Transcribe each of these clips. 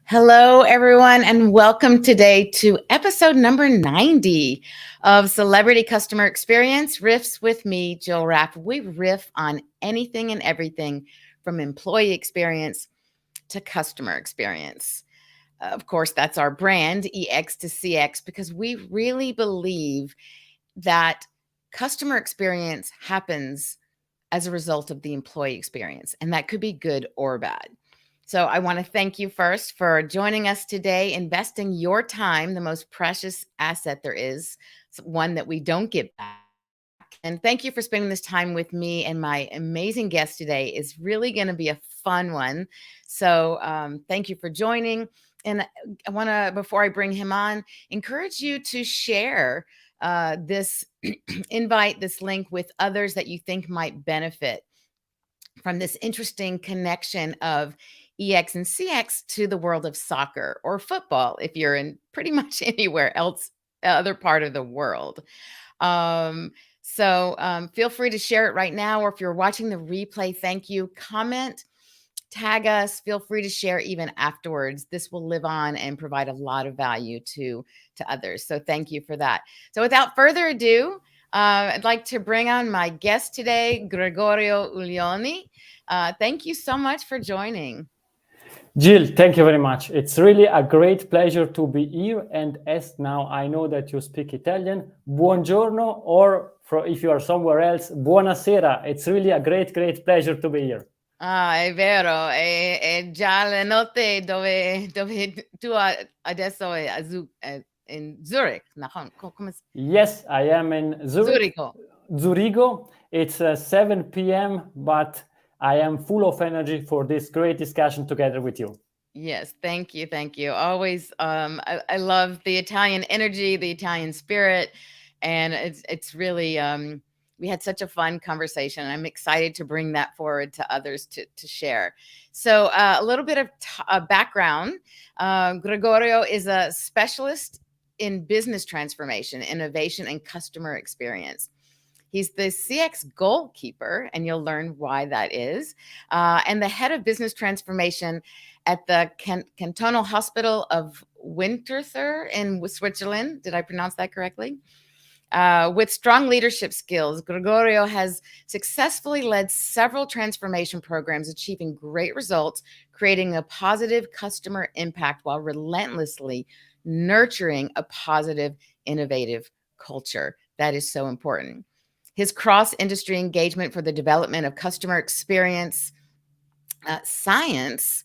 Hello, everyone, and welcome today to episode number 90 of Celebrity Customer Experience, Riffs with me, Jill Raff. We riff on anything and everything from employee experience to customer experience. Of course, that's our brand, EX to CX, because we really believe that customer experience happens as a result of the employee experience, and that could be good or bad. So I want to thank you first for joining us today, investing your time, the most precious asset there is, one that we don't get back. And thank you for spending this time with me. And my amazing guest today is really going to be a fun one. So thank you for joining. And I want to, before I bring him on, encourage you to share this invite, this link with others that you think might benefit from this interesting connection of EX and CX to the world of soccer or football, if you're in pretty much anywhere else, other part of the world. So feel free to share it right now, or if you're watching the replay, thank you. Comment, tag us, feel free to share even afterwards. This will live on and provide a lot of value to others. So thank you for that. So without further ado, I'd like to bring on my guest today, Gregorio Uglioni. Thank you so much for joining. Jill, thank you very much. It's really a great pleasure to be here. And as now I know that you speak Italian, buongiorno, or if you are somewhere else, buonasera. It's really a great pleasure to be here. Ah, è vero, è già la notte dove tu adesso è in Zurich. Yes, I am in Zurich. Zurigo. It's 7 p.m., but I am full of energy for this great discussion together with you. Yes, thank you. Always, I love the Italian energy, the Italian spirit, and it's really, we had such a fun conversation. I'm excited to bring that forward to others to share. So a little bit of background. Gregorio is a specialist in business transformation, innovation, and customer experience. He's the CX Goalkeeper, and you'll learn why that is, and the head of business transformation at the Cantonal Hospital of Winterthur in Switzerland. Did I pronounce that correctly? With strong leadership skills, Gregorio has successfully led several transformation programs, achieving great results, creating a positive customer impact while relentlessly nurturing a positive, innovative culture. That is so important. His cross-industry engagement for the development of customer experience science,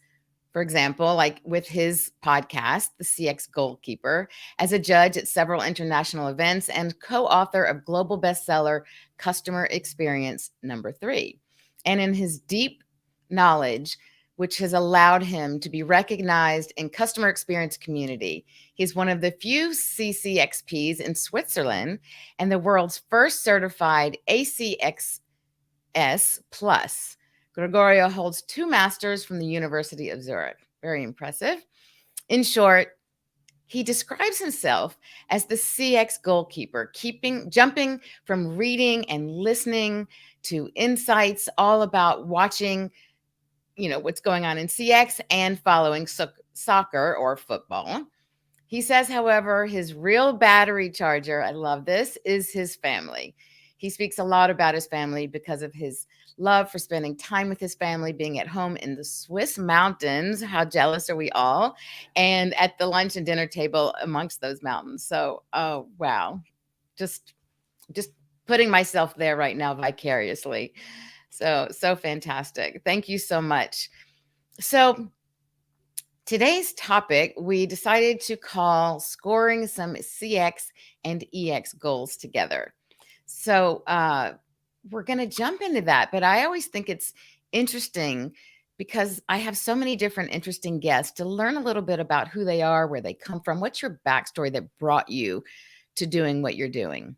for example, like with his podcast, The CX Goalkeeper, as a judge at several international events and co-author of global bestseller Customer Experience #3. And in his deep knowledge, which has allowed him to be recognized in customer experience community. He's one of the few CCXPs in Switzerland and the world's first certified ACXS Plus. Gregorio holds 2 masters from the University of Zurich. Very impressive. In short, he describes himself as the CX Goalkeeper, jumping from reading and listening to insights all about watching what's going on in CX and following soccer or football. He says, however, his real battery charger, I love this, is his family. He speaks a lot about his family because of his love for spending time with his family, being at home in the Swiss mountains. How jealous are we all? And at the lunch and dinner table amongst those mountains. So, oh, wow. Just putting myself there right now vicariously. So fantastic. Thank you so much. So today's topic, we decided to call Scoring Some CX and EX Goals Together. So we're going to jump into that, but I always think it's interesting because I have so many different interesting guests to learn a little bit about who they are, where they come from. What's your backstory that brought you to doing what you're doing?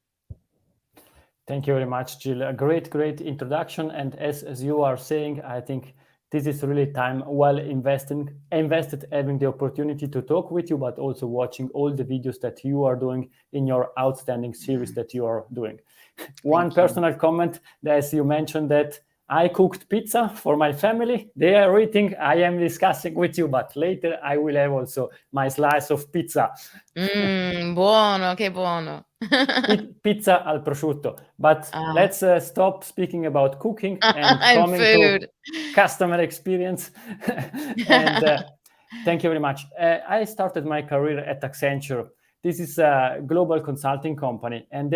Thank you very much, Jill. A great introduction. And as you are saying, I think this is really time well invested having the opportunity to talk with you, but also watching all the videos that you are doing in your outstanding series that you are doing. One personal comment, as you mentioned that I cooked pizza for my family. They are eating. I am discussing with you, but later I will have also my slice of pizza. Buono, che buono. Pizza al prosciutto. But let's stop speaking about cooking and and coming food. to customer experience. And thank you very much. I started my career at Accenture. This is a global consulting company, and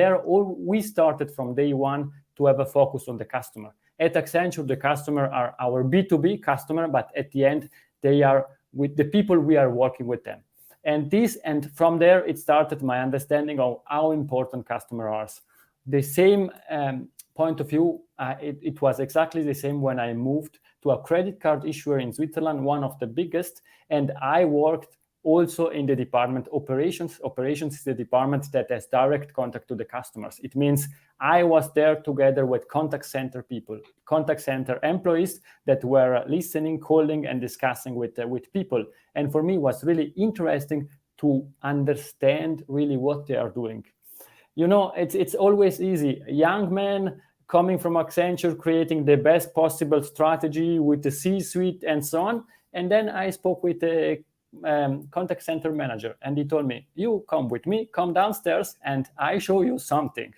we started from day one to have a focus on the customer. At Accenture, the customer are our B2B customer, but at the end, they are with the people we are working with them. And from there, it started my understanding of how important customers are. The same point of view, it was exactly the same when I moved to a credit card issuer in Switzerland, one of the biggest, and I worked also in the department operations. Operations is the department that has direct contact to the customers. It means I was there together with contact center people, contact center employees that were listening, calling, and discussing with people. And for me, it was really interesting to understand really what they are doing. You know, it's always easy. Young men coming from Accenture, creating the best possible strategy with the C-suite and so on. And then I spoke with the contact center manager, and he told me, you come with me, come downstairs, and I show you something.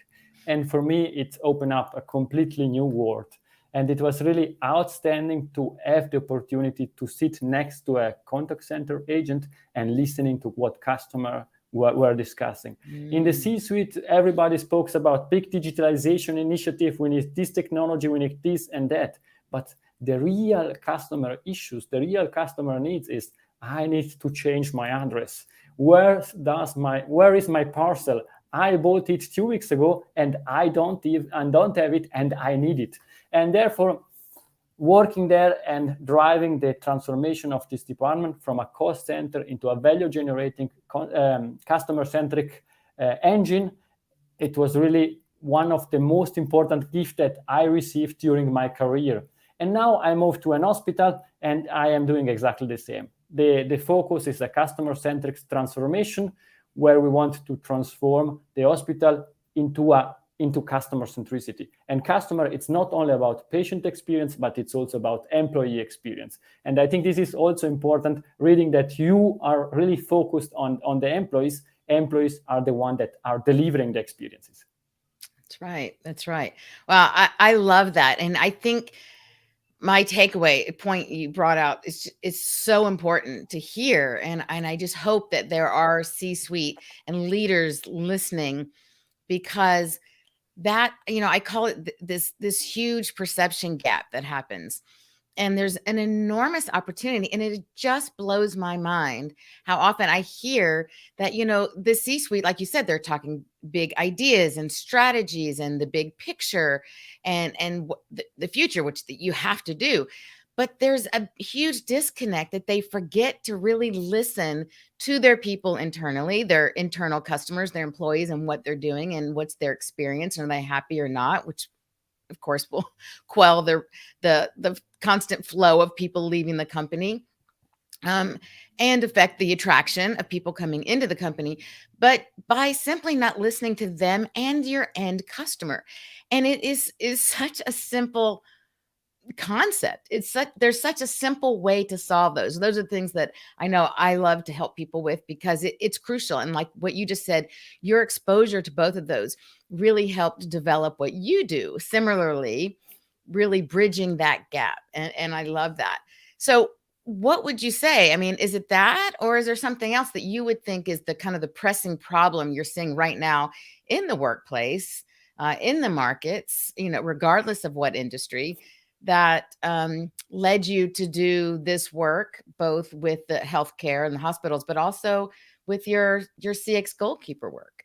And for me, it opened up a completely new world. And it was really outstanding to have the opportunity to sit next to a contact center agent and listening to what customer were discussing. In the C-suite, everybody spoke about big digitalization initiative. We need this technology, we need this and that. But the real customer issues, the real customer needs is, I need to change my address. Where is my parcel? I bought it 2 weeks ago and I don't have it and I need it. And therefore, working there and driving the transformation of this department from a cost center into a value-generating, customer-centric engine, it was really one of the most important gifts that I received during my career. And now I moved to an hospital and I am doing exactly the same. The focus is a customer-centric transformation where we want to transform the hospital into customer centricity. And customer, it's not only about patient experience, but it's also about employee experience. And I think this is also important, reading that you are really focused on the employees. Employees are the ones that are delivering the experiences. That's right. That's right. Wow. I love that. And I think my takeaway point you brought out is so important to hear. And I just hope that there are C-suite and leaders listening, because that, I call it this huge perception gap that happens. And there's an enormous opportunity. And it just blows my mind how often I hear that, the C-suite, like you said, they're talking big ideas and strategies and the big picture and the future, which you have to do. But there's a huge disconnect that they forget to really listen to their people internally, their internal customers, their employees, and what they're doing and what's their experience. And are they happy or not? Which, of course, will quell the constant flow of people leaving the company, and affect the attraction of people coming into the company. But by simply not listening to them and your end customer, and it is such a simple concept. There's such a simple way to solve those. Those are things that I know I love to help people with, because it's crucial. And like what you just said, your exposure to both of those really helped develop what you do. Similarly, really bridging that gap. And I love that. So what would you say? I mean, is it that, or is there something else that you would think is the kind of the pressing problem you're seeing right now in the workplace, in the markets, regardless of what industry, that led you to do this work, both with the healthcare and the hospitals, but also with your CX Goalkeeper work?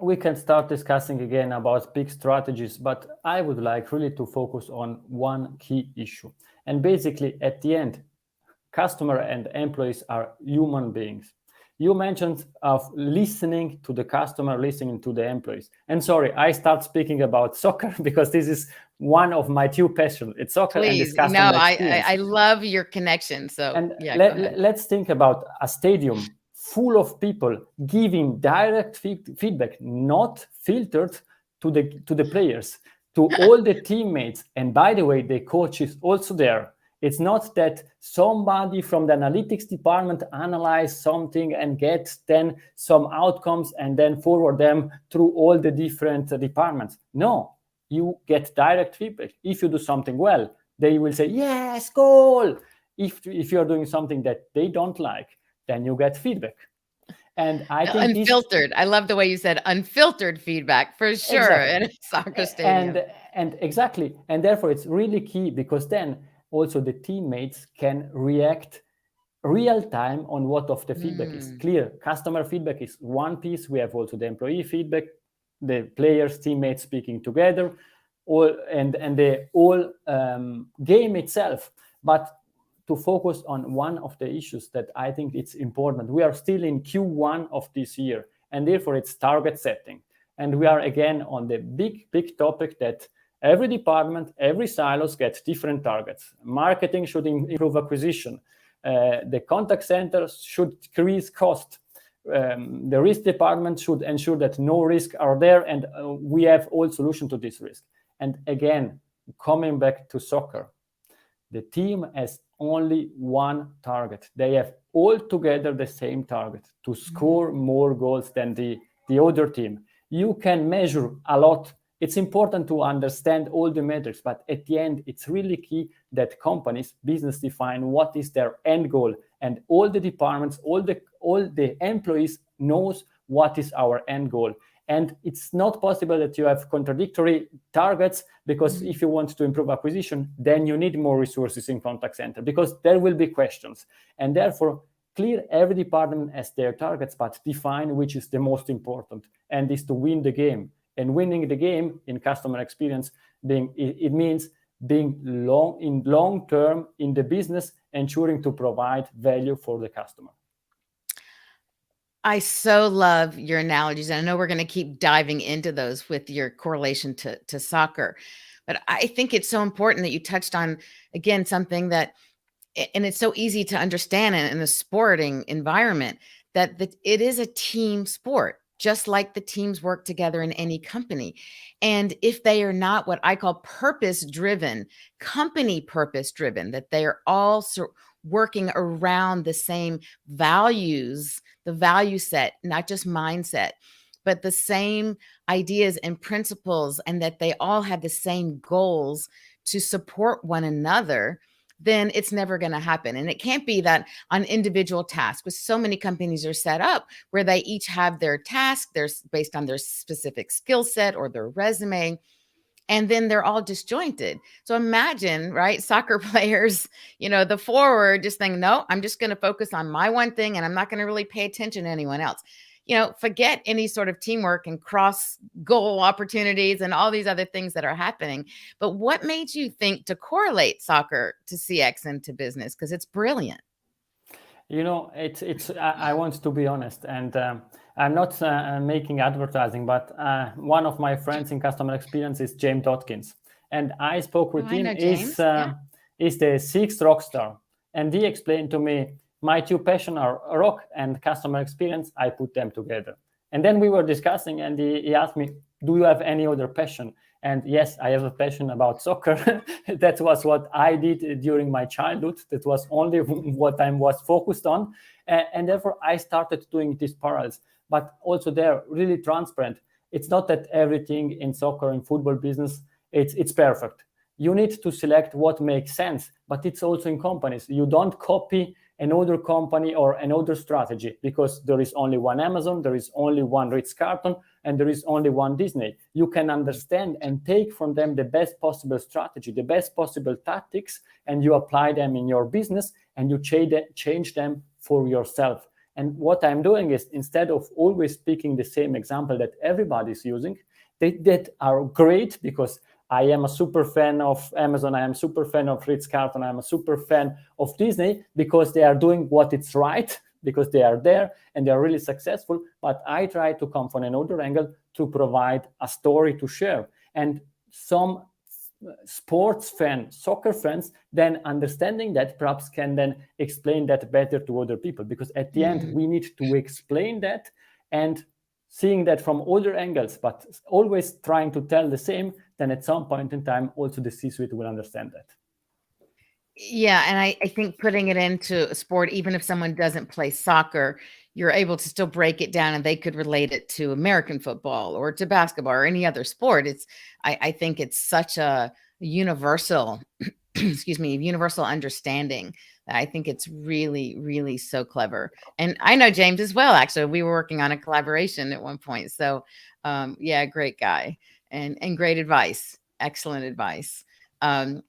We can start discussing again about big strategies, but I would like really to focus on one key issue. And basically, at the end, customer and employees are human beings. You mentioned of listening to the customer, listening to the employees. And sorry, I start speaking about soccer because this is one of my two passions. It's soccer. Please, and this customer experience. I love your connection. So and yeah, let's think about a stadium full of people giving direct feedback, not filtered to the players, to all the teammates. And by the way, the coach is also there. It's not that somebody from the analytics department analyze something and get then some outcomes and then forward them through all the different departments. No, you get direct feedback. If you do something well, they will say, yes, goal. If you're doing something that they don't like, then you get feedback. And I think unfiltered. I love the way you said unfiltered feedback for sure exactly. in a soccer stadium. And exactly. And therefore it's really key, because then also the teammates can react real time on what of the feedback is clear. Customer feedback is one piece. We have also the employee feedback, the players, teammates speaking together, and the whole game itself. But to focus on one of the issues that I think it's important. We are still in Q1 of this year, and therefore it's target setting. And we are again on the big topic that every department, every silos gets different targets. Marketing should improve acquisition. The contact center should decrease cost. The risk department should ensure that no risks are there, and we have all solutions to this risk. And again, coming back to soccer, the team has only one target. They have all together the same target, to score more goals than the other team. You can measure a lot. It's important to understand all the metrics, but at the end, it's really key that companies, business define what is their end goal, and all the departments, all the employees knows what is our end goal. And it's not possible that you have contradictory targets, because if you want to improve acquisition, then you need more resources in contact center, because there will be questions. And therefore, clear every department has their targets, but define which is the most important, and is to win the game. And winning the game in customer experience, it means being long term in the business, ensuring to provide value for the customer. I so love your analogies. And I know we're going to keep diving into those with your correlation to soccer. But I think it's so important that you touched on, again, something that, and it's so easy to understand in the sporting environment, that it is a team sport, just like the teams work together in any company. And if they are not what I call purpose-driven, company purpose-driven, that they are all working around the same values, the value set, not just mindset, but the same ideas and principles, and that they all have the same goals to support one another, then it's never going to happen. And it can't be that on individual tasks, because so many companies are set up where they each have their task, they're based on their specific skill set or their resume, and then they're all disjointed. So imagine, right, soccer players, the forward just think, no, I'm just going to focus on my one thing, and I'm not going to really pay attention to anyone else. Forget any sort of teamwork and cross goal opportunities and all these other things that are happening. But what made you think to correlate soccer to CX and to business? Because it's brilliant. I want to be honest, and I'm not making advertising, but one of my friends in customer experience is James Dodkins, and I spoke with him. Is the sixth rock star, and he explained to me, my two passions are rock and customer experience. I put them together, and then we were discussing, and he asked me, do you have any other passion? And yes, I have a passion about soccer. That was what I did during my childhood. That was only what I was focused on. And therefore, I started doing these parallels. But also they're really transparent. It's not that everything in soccer and football business, it's perfect. You need to select what makes sense. But it's also in companies. You don't copy another company or another strategy, because there is only one Amazon, there is only one Ritz-Carlton, and there is only one Disney. You can understand and take from them the best possible strategy, the best possible tactics, and you apply them in your business, and you change them for yourself. And what I'm doing is, instead of always picking the same example that everybody's using, that are great, because I am a super fan of Amazon, I am super fan of Ritz-Carlton, I am a super fan of Disney, because they are doing what is right, because they are there and they are really successful. But I try to come from another angle to provide a story to share. And some sports fans, soccer fans, then understanding that perhaps can then explain that better to other people, because at the end we need to explain that, and seeing that from other angles, but always trying to tell the same, then at some point in time, also the C-suite will understand that. Yeah, and I think putting it into a sport, even if someone doesn't play soccer, you're able to still break it down and they could relate it to American football or to basketball or any other sport. I think it's such a universal, excuse me, universal understanding. I think it's really, really so clever. And I know James as well, actually. We were working on a collaboration at one point. So yeah, great guy and great advice. Excellent advice. Um,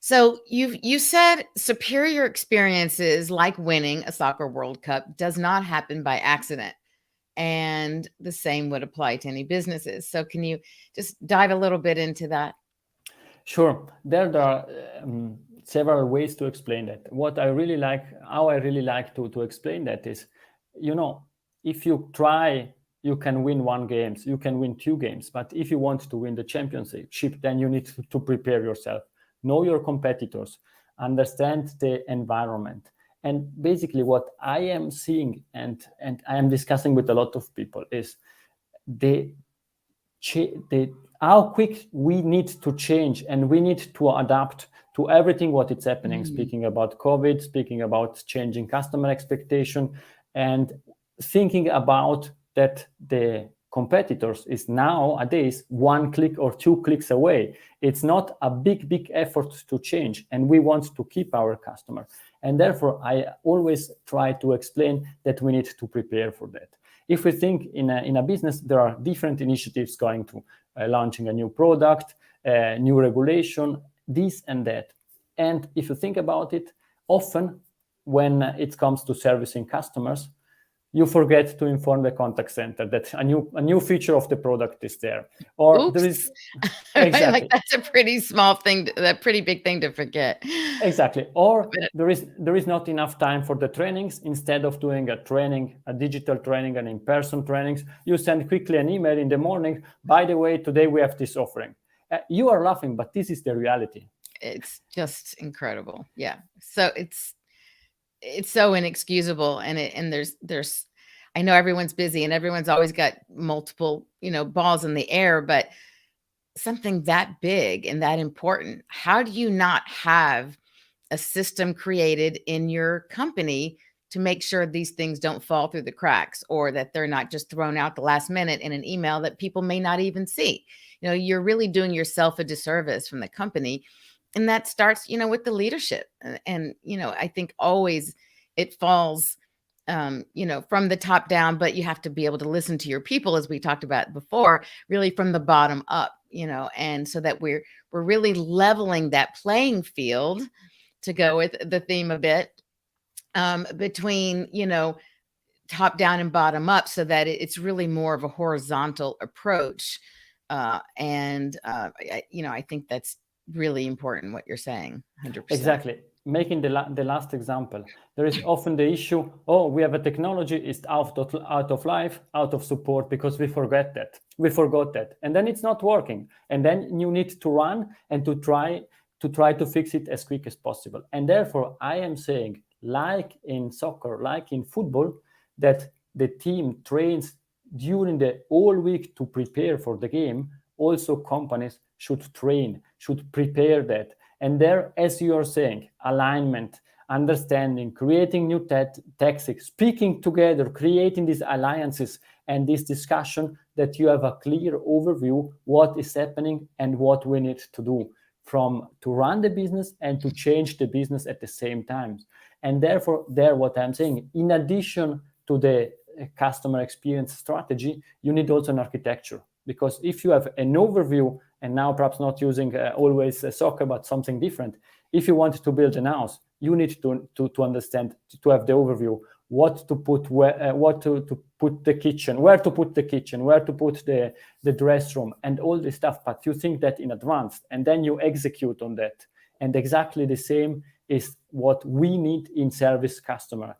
so you said superior experiences like winning a soccer World Cup does not happen by accident. And the same would apply to any businesses. So can you just dive a little bit into that? Sure, there are several ways to explain that. What I really like, how I really like to explain that is, if you try, you can win one games, you can win two games, but if you want to win the championship, then you need to prepare yourself, know your competitors, understand the environment. And basically what I am seeing and I am discussing with a lot of people is the how quick we need to change and we need to adapt to everything what is happening. Speaking about COVID, speaking about changing customer expectation, and thinking about that the competitors is nowadays one click or two clicks away. It's not a big effort to change, and we want to keep our customer. And therefore, I always try to explain that we need to prepare for that. If we think in a business, there are different initiatives going to launching a new product, new regulation, this and that. And if you think about it, often when it comes to servicing customers, you forget to inform the contact center that a new feature of the product is there, or Oops. there is Right? Like that's a pretty small thing, a pretty big thing to forget. Exactly. Or there is not enough time for the trainings. Instead of doing a digital training, and in-person trainings, you send quickly an email in the morning. By the way, today we have this offering. You are laughing, but this is the reality. It's just incredible. Yeah. So it's so inexcusable, and there's I know everyone's busy and everyone's always got multiple, balls in the air, but something that big and that important, how do you not have a system created in your company to make sure these things don't fall through the cracks, or that they're not just thrown out the last minute in an email that people may not even see? You're really doing yourself a disservice from the company. And that starts, with the leadership. And I think always it falls, from the top down, but you have to be able to listen to your people, as we talked about before, really from the bottom up, and so that we're really leveling that playing field, to go with the theme a bit, between, top down and bottom up, so that it's really more of a horizontal approach. I think that's really important what you're saying. 100%. Exactly. Making the last example, there is often the issue, we have a technology, it's out of life, out of support, because we forgot that, and then it's not working, and then you need to run and to try to fix it as quick as possible. And therefore I am saying, like in soccer, like in football, that the team trains during the whole week to prepare for the game. Also companies should train, should prepare that. And there, as you are saying, alignment, understanding, creating new tactics, speaking together, creating these alliances and this discussion, that you have a clear overview what is happening and what we need to do to run the business and to change the business at the same time. And therefore, what I'm saying, in addition to the customer experience strategy, you need also an architecture. Because if you have an overview, and now perhaps not using always soccer, but something different, if you want to build a house, you need to understand, to have the overview, what to put, where, to put the kitchen, where to put the kitchen, where to put the dress room, and all this stuff. But you think that in advance, and then you execute on that. And exactly the same is what we need in service customer.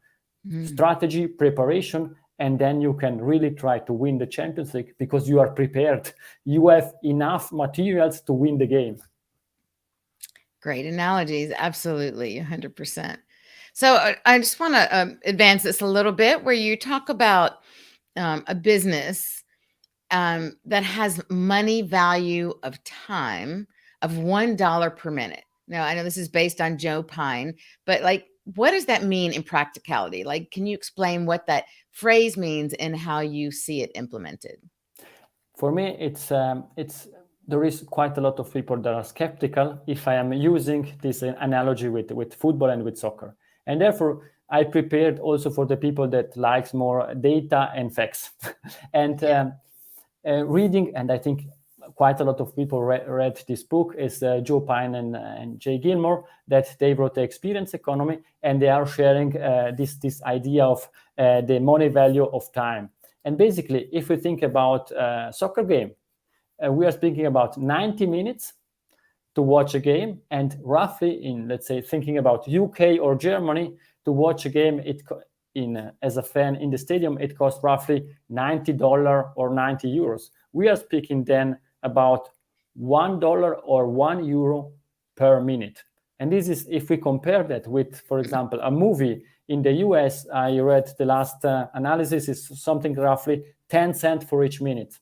Strategy, preparation, and then you can really try to win the Champions League, because you are prepared. You have enough materials to win the game. Great analogies. Absolutely. 100%. So I just want to advance this a little bit, where you talk about a business that has money value of time of $1 per minute. Now, I know this is based on Joe Pine, but like, what does that mean in practicality? Like, can you explain what that phrase means and how you see it implemented? For me, it's there is quite a lot of people that are skeptical if I am using this analogy with football and with soccer, and therefore I prepared also for the people that likes more data and facts, and reading. And I think quite a lot of people read this book is Joe Pine and Jay Gilmore, that they wrote the Experience Economy, and they are sharing this idea of the money value of time. And basically, if we think about a soccer game, we are speaking about 90 minutes to watch a game, and roughly in, let's say, thinking about UK or Germany, to watch a game, as a fan in the stadium, it costs roughly $90 or 90 euros. We are speaking then about $1 or €1 per minute. And this is, if we compare that with, for example, a movie in the US, I read the last analysis is something roughly 10 cents for each minute.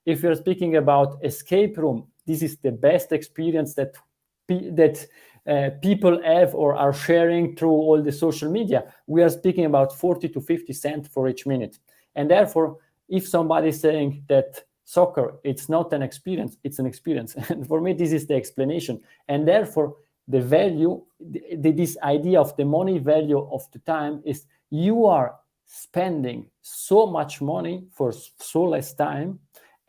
If you're speaking about escape room, this is the best experience that people have or are sharing through all the social media. We are speaking about 40 to 50 cents for each minute. And therefore, if somebody is saying that soccer, it's not an experience, it's an experience. And for me, this is the explanation. And therefore, the value, this idea of the money value of the time is you are spending so much money for so less time,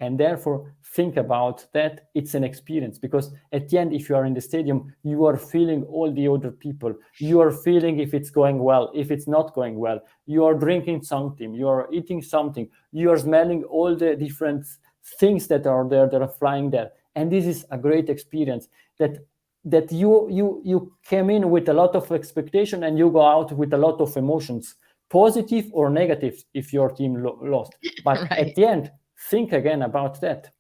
and therefore think about that. It's an experience, because at the end, if you are in the stadium, you are feeling all the other people. You are feeling if it's going well, if it's not going well. You are drinking something, you are eating something, you are smelling all the different things that are there, that are flying there. And this is a great experience that you came in with a lot of expectation, and you go out with a lot of emotions, positive or negative if your team lost. But Right. at the end, think again about that.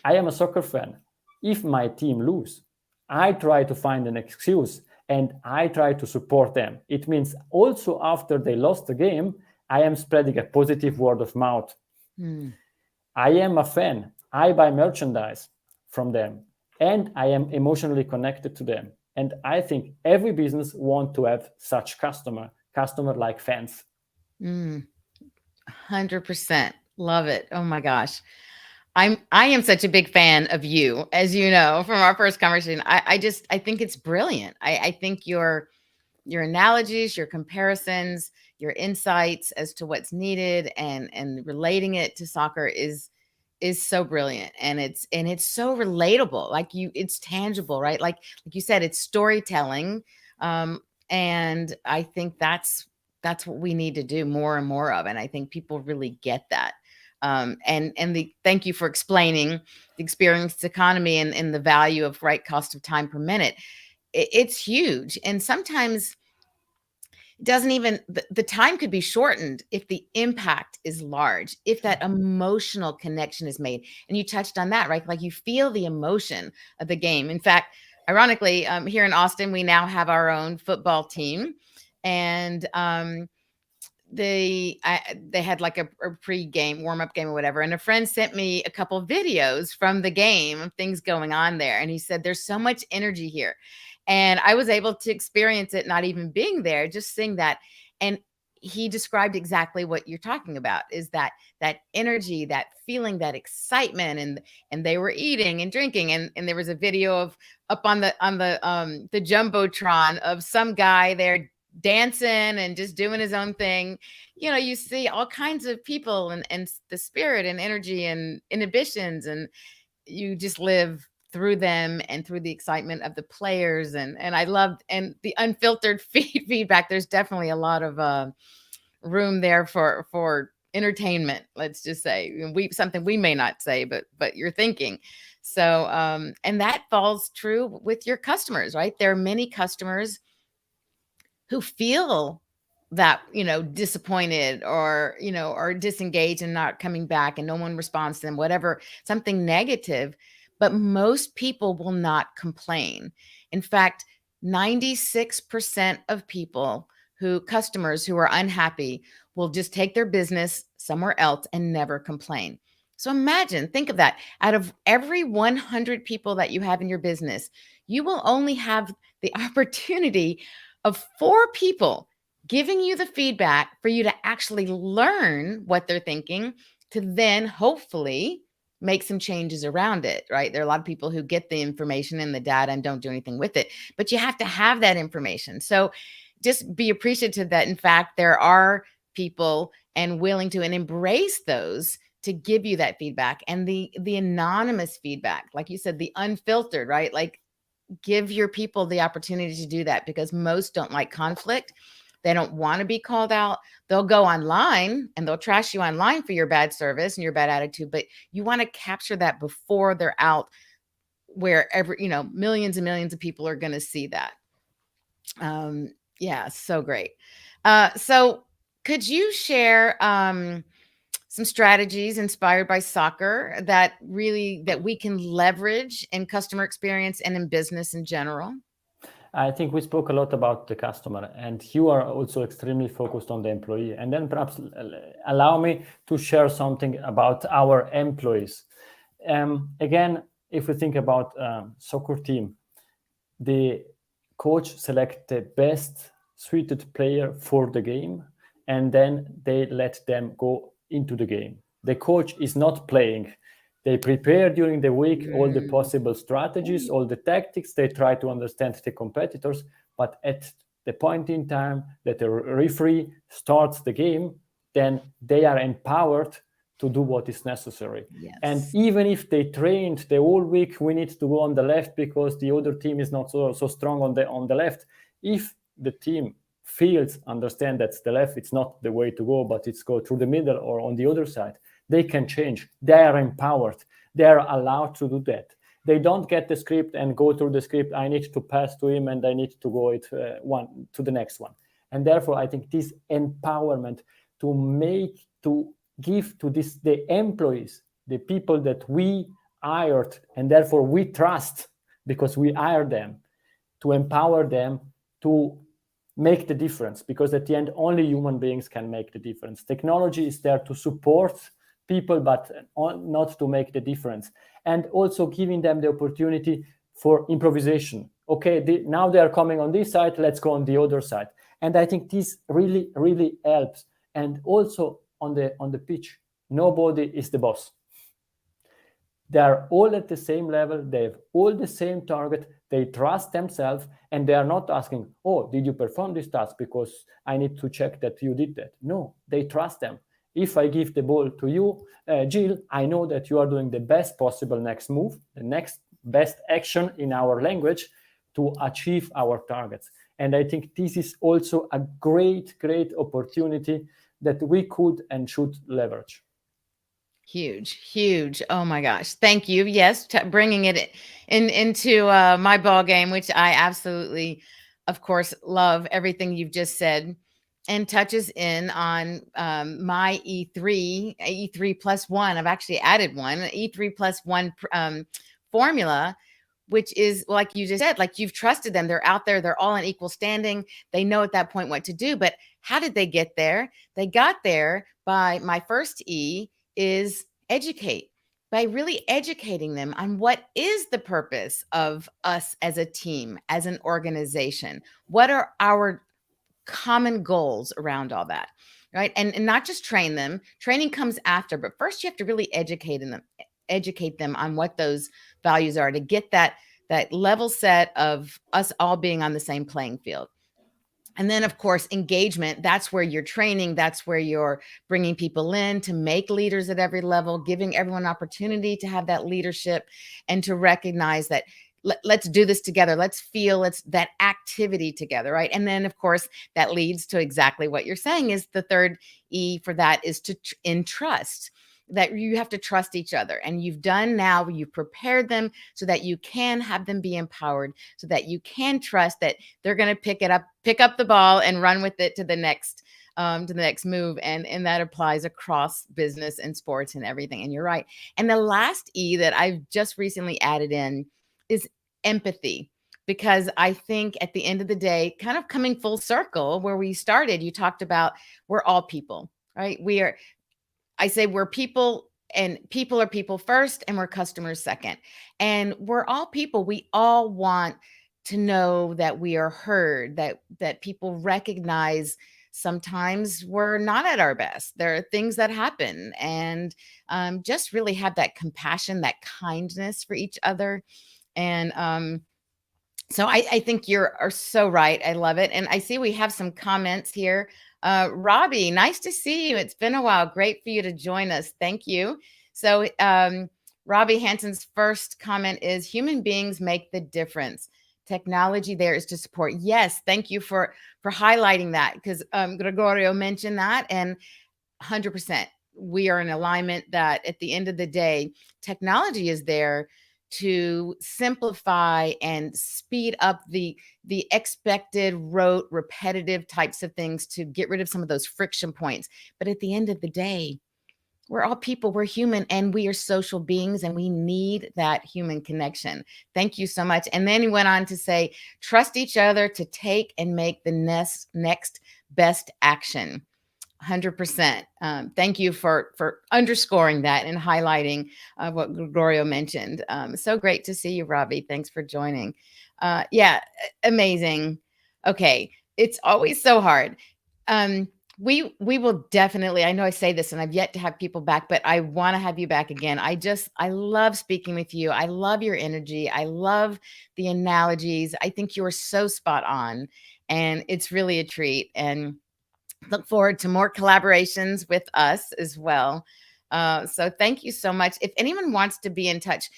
I am a soccer fan. If my team lose, I try to find an excuse and I try to support them. It means also after they lost the game, I am spreading a positive word of mouth. I am a fan. I buy merchandise from them, and I am emotionally connected to them. And I think every business wants to have such customer like fans. 100%. Love it. Oh my gosh. I am such a big fan of you, as you know from our first conversation. I think it's brilliant. I think your analogies, your comparisons, your insights as to what's needed and relating it to soccer is so brilliant, and it's so relatable. Like it's tangible, right? Like you said, it's storytelling. And I think that's what we need to do more and more of, and I think people really get that. And the thank you for explaining the experienced economy and the value of right cost of time per minute. It's huge, and sometimes it doesn't even the time could be shortened if the impact is large, if that emotional connection is made. And you touched on that, right? Like you feel the emotion of the game. In fact, ironically, here in Austin, we now have our own football team, and they had like a pre-game warm-up game or whatever, and a friend sent me a couple videos from the game of things going on there, and he said there's so much energy here, and I was able to experience it not even being there, just seeing that. And he described exactly what you're talking about, is that energy, that feeling, that excitement. And they were eating and drinking, and there was a video of up on the jumbotron of some guy there dancing and just doing his own thing. You see all kinds of people and the spirit and energy and inhibitions, and you just live through them and through the excitement of the players. And I loved and the unfiltered feedback. There's definitely a lot of room there for entertainment, let's just say. Something we may not say, but you're thinking. So and that falls true with your customers, right? There are many customers who feel that, disappointed or disengaged and not coming back, and no one responds to them, whatever, something negative. But most people will not complain. In fact, 96% of customers who are unhappy will just take their business somewhere else and never complain. So imagine, think of that. Out of every 100 people that you have in your business, you will only have the opportunity of 4 people giving you the feedback for you to actually learn what they're thinking, to then hopefully make some changes around it, right? There are a lot of people who get the information and the data and don't do anything with it, but you have to have that information. So just be appreciative that, in fact, there are people and willing to and embrace those to give you that feedback, and the anonymous feedback, like you said, the unfiltered, right? Like, give your people the opportunity to do that, because most don't like conflict. They don't want to be called out. They'll go online and they'll trash you online for your bad service and your bad attitude, but you want to capture that before they're out, wherever, millions and millions of people are going to see that. Yeah, so great. So could you share some strategies inspired by soccer that we can leverage in customer experience and in business in general? I think we spoke a lot about the customer, and you are also extremely focused on the employee. And then perhaps allow me to share something about our employees. Again, if we think about soccer team, the coach select the best suited player for the game, and then they let them go into the game. The coach is not playing. They prepare during the week all the possible strategies, all the tactics. They try to understand the competitors, but at the point in time that the referee starts the game, then they are empowered to do what is necessary. Yes. And even if they trained the whole week, we need to go on the left because the other team is not so strong on the left. If the team feels, understand that's the left, it's not the way to go, but it's go through the middle or on the other side, they can change. They are empowered. They are allowed to do that. They don't get the script and go through the script. I need to pass to him and I need to go one to the next one. And therefore, I think this empowerment to give to the employees, the people that we hired, and therefore we trust because we hired them, to empower them to make the difference, because at the end, only human beings can make the difference. Technology is there to support people, but not to make the difference. And also giving them the opportunity for improvisation. Okay, now they are coming on this side, let's go on the other side. And I think this really, really helps. And also on the pitch, nobody is the boss. They are all at the same level. They have all the same target. They trust themselves, and they are not asking, oh, did you perform this task because I need to check that you did that? No, they trust them. If I give the ball to you, Jill, I know that you are doing the best possible next move, the next best action in our language to achieve our targets. And I think this is also a great, great opportunity that we could and should leverage. Huge. Oh my gosh. Thank you. Yes. Bringing it into my ball game, which I absolutely, of course, love everything you've just said, and touches in on my E3 plus one. I've actually added one, E3 plus one formula, which is, like you just said, like, you've trusted them. They're out there. They're all in equal standing. They know at that point what to do. But how did they get there? They got there by, my first E is educate, by really educating them on what is the purpose of us as a team, as an organization. What are our common goals around all that, right? And not just train them. Training comes after, but first you have to really educate them on what those values are, to get that level set of us all being on the same playing field. And then, of course, engagement. That's where you're training. That's where you're bringing people in to make leaders at every level, giving everyone opportunity to have that leadership and to recognize that let's do this together. Let's feel it's that activity together, right? And then, of course, that leads to exactly what you're saying, is the third E for that is to entrust. That you have to trust each other, and you've prepared them so that you can have them be empowered, so that you can trust that they're going to pick up the ball and run with it to the next move. And that applies across business and sports and everything. And you're right. And the last E that I've just recently added in is empathy, because I think at the end of the day, kind of coming full circle where we started, you talked about we're all people, right? I say we're people and people are people first, and we're customers second. And we're all people. We all want to know that we are heard, that people recognize sometimes we're not at our best. There are things that happen, and just really have that compassion, that kindness for each other. And so I think are so right. I love it. And I see we have some comments here. Robbie, nice to see you. It's been a while. Great for you to join us. Thank you. So Robbie Hanson's first comment is human beings make the difference. Technology there is to support. Yes, thank you for highlighting that, because Gregorio mentioned that, and 100%. We are in alignment that at the end of the day, technology is there to simplify and speed up the expected, rote, repetitive types of things, to get rid of some of those friction points. But at the end of the day, we're all people, we're human, and we are social beings, and we need that human connection. Thank you so much. And then he went on to say, trust each other to take and make the next best action. 100%. Thank you for underscoring that and highlighting what Gregorio mentioned. So great to see you, Robbie. Thanks for joining. Yeah, amazing. Okay, it's always so hard. We will definitely, I know I say this and I've yet to have people back, but I want to have you back again. I love speaking with you. I love your energy. I love the analogies. I think you are so spot on, and it's really a treat. And look forward to more collaborations with us as well. So thank you so much. If anyone wants to be in touch,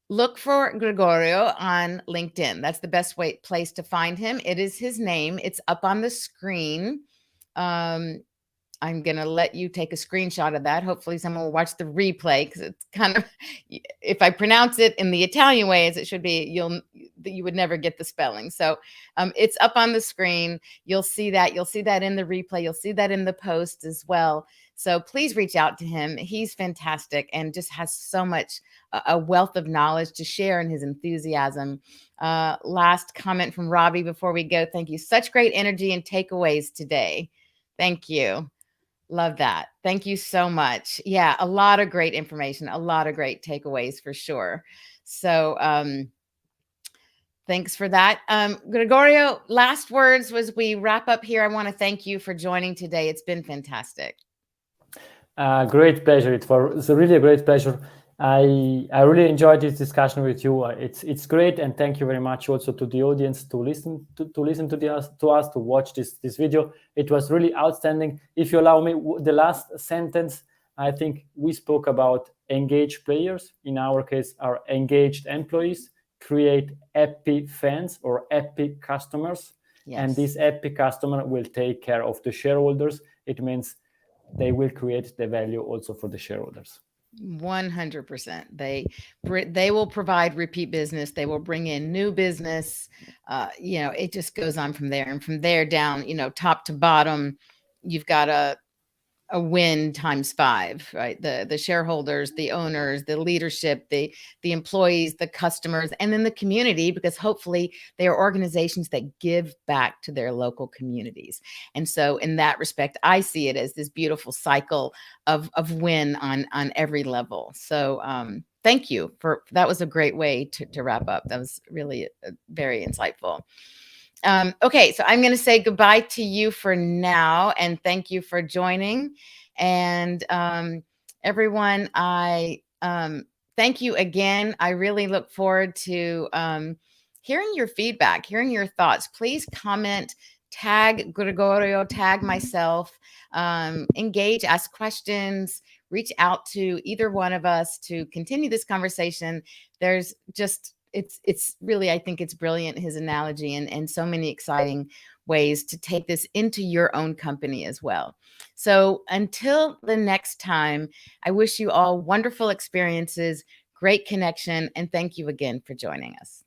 look for Gregorio on LinkedIn. That's the best place to find him. It is his name. It's up on the screen. I'm going to let you take a screenshot of that. Hopefully someone will watch the replay, because it's kind of, if I pronounce it in the Italian way as it should be, you would never get the spelling. So it's up on the screen. You'll see that. You'll see that in the replay. You'll see that in the post as well. So please reach out to him. He's fantastic and just has so much, a wealth of knowledge to share, in his enthusiasm. Last comment from Robbie before we go. Thank you. Such great energy and takeaways today. Thank you. Love that. Thank you so much. Yeah, a lot of great information, a lot of great takeaways for sure. So thanks for that. Gregorio, last words as we wrap up here. I want to thank you for joining today. It's been fantastic. Great pleasure. It was really a great pleasure. I really enjoyed this discussion with you. It's great, and thank you very much also to the audience to listen to us, to watch this video. It was really outstanding. If you allow me, the last sentence, I think we spoke about engaged players. In our case, our engaged employees create happy fans or happy customers. Yes. And this happy customer will take care of the shareholders. It means they will create the value also for the shareholders. 100%. They will provide repeat business. They will bring in new business. It just goes on from there, and from there down, top to bottom, you've got a win times 5, right? The shareholders, the owners, the leadership, the employees, the customers, and then the community, because hopefully they are organizations that give back to their local communities. And so in that respect, I see it as this beautiful cycle of win on every level. So thank you that was a great way to wrap up. That was really very insightful. Okay, so I'm going to say goodbye to you for now, and thank you for joining. And everyone, I thank you again. I really look forward to hearing your feedback, hearing your thoughts. Please comment, tag Gregorio, tag myself, engage, ask questions, reach out to either one of us to continue this conversation. There's just it's really, I think it's brilliant, his analogy, and so many exciting ways to take this into your own company as well. So until the next time, I wish you all wonderful experiences, great connection, and thank you again for joining us.